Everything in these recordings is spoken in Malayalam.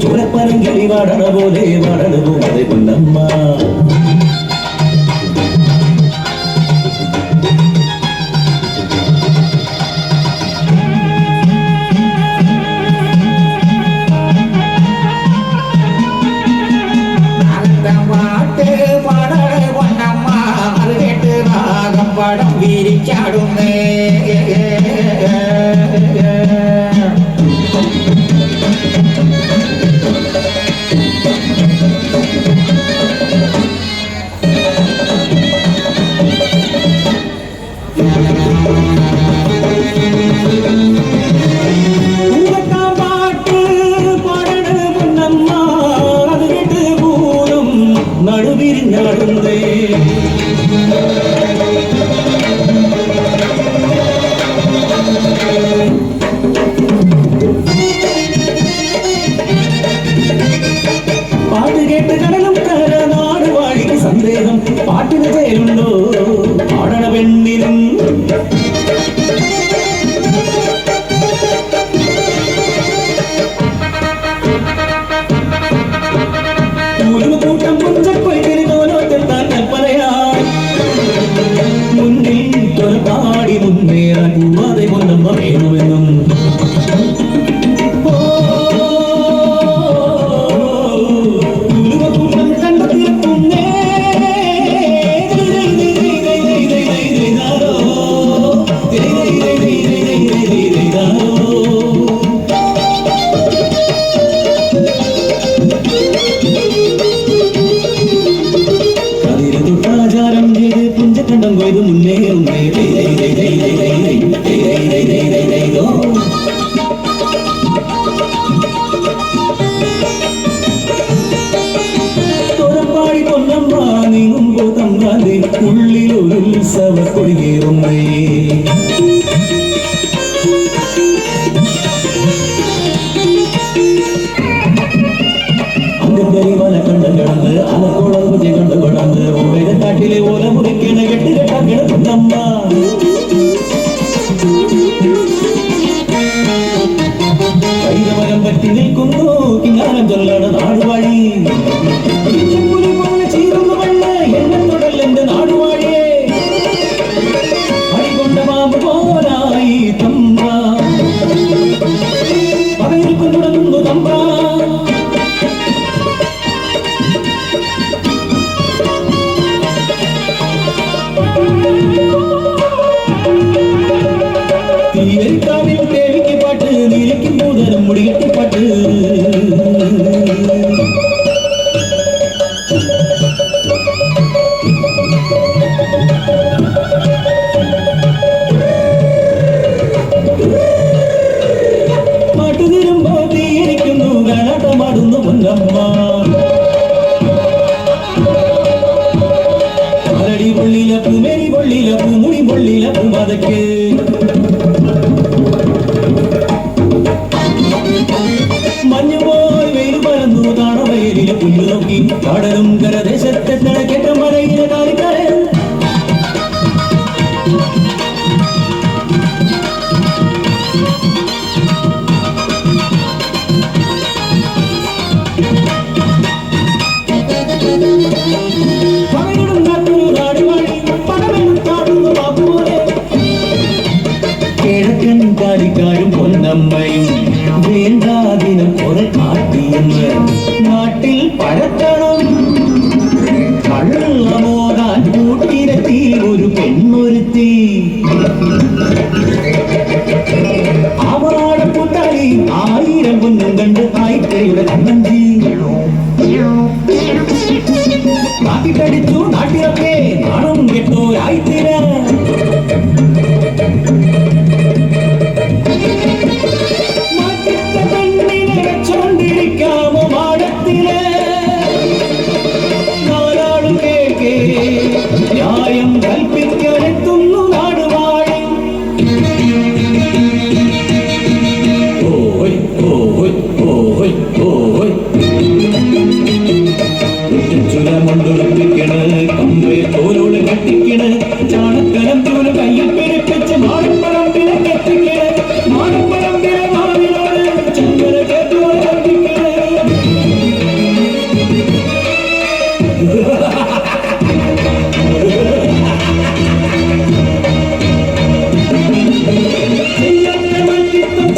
ചോരപ്പനങ്കിളി വാടണ പോലെ വാടണ പോലെ പൊന്നമ്മ പടം വിരിച്ചാടുന്നേ പാട്ടിന് പേരുണ്ടോ ആടണ പെണ്ണിനും കൂട്ടം പുഞ്ചപ്പൊയ്ക്കരി പോലോത്തിൽ തന്നെ പറയാൻ മുന്നിൽ പാടി മുന്നേറാൻ പൂവാതെ പൊന്നമ്മ വേണമെന്നും ഉള്ളിൽ ഒരു ഉത്സവ കൊടിയേറുന്നേ അങ്കരിവല കണ്ടം കിടന്ന് അലക്കോളം കുതി കണ്ടു കിടന്ന് ഓരോ കാട്ടിലെ ഓല മുറിക്കണ കെട്ടുകെട്ടാ കിടക്കുന്നമ്മ കൈതമരം പറ്റി നിൽക്കുന്നു കിങ്ങാനം ചൊല്ലണ നാടുവാഴി എന്റെ നാടുവാഴിയെ അടികൊണ്ട മാമ്പ് പോരായി തമ്പ തീവരിക്കാവിൽ ദേവിക്ക് പാട്ട് നീലിക്കും പൂതനും മുടികെട്ടി പാട്ട് പാട്ട് തീരുമ്പോ തീയിരിക്കുന്നു കാണാട്ടമാടുന്നു പൊന്നമ്മ അരടി പൊള്ളില പൂമേരി പൊള്ളില പൂമുടി പൊള്ളില പൂമതയ്ക്ക് മഞ്ഞുപോയി വെയിൽ പരന്നു താണവയലിലെ പുല്ലു നോക്കി കടലും കരദേശത്തെ തടക്കേറ്റ മലയിലെ കാലിക്കരൻ കിഴക്കൻ കാലിക്കാരും പൊന്നമ്മയും വേണ്ടാതിനും കുറെ കാട്ടിയെന്ന് നാട്ടിൽ പരത്തണം കള്ളമോതാൻ കൂട്ടിരത്തി ഒരു പെണ്ണൊരുത്തി അവളാടെ പുത്താരി 1000 പൊന്നും കണ്ട് ആയിക്കയുടെ കണ്ണഞ്ചി നാട്ടിട്ടടിച്ചു നാട്ടിലൊക്കെ നാണം കെട്ടോരായിത്തീര ോ മാടത്തിലെ നാലാളു കേൾക്കേ ന്യായം കൽപ്പിക്കാനെത്തുന്നു നാടുവാഴി ഓയ് ഓയ് ഓയ് ഓയ് ചുരമൊണ്ടൊളിപ്പിക്കണ് കമ്പേ തോലോട് കട്ടിക്കണ് ചാണക്കലം ചൂല് കയ്യിൽ പിടിപ്പിച്ച് മാടപ്പറമ്പിലെ കെട്ടിക്കണ് മാടപ്പറമ്പിലെ മാവിനോട് ചങ്ങല കേട്ടോട് കട്ടിക്കണ്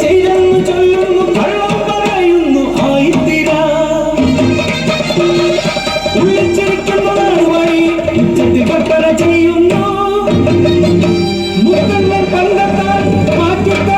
ചെയ്തെന്ന് ചൊല്ലുന്നു കള്ളം പറയുന്നു ആയിത്തീര ഉള്ളിച്ചിരിക്കുന്നതാണ് വഴി ഉച്ചത്തിൽ കട്ടറ ചെയ്യുന്നു മുഖങ്ങൾ കണ്ടെത്താൻ മാറ്റിത്ത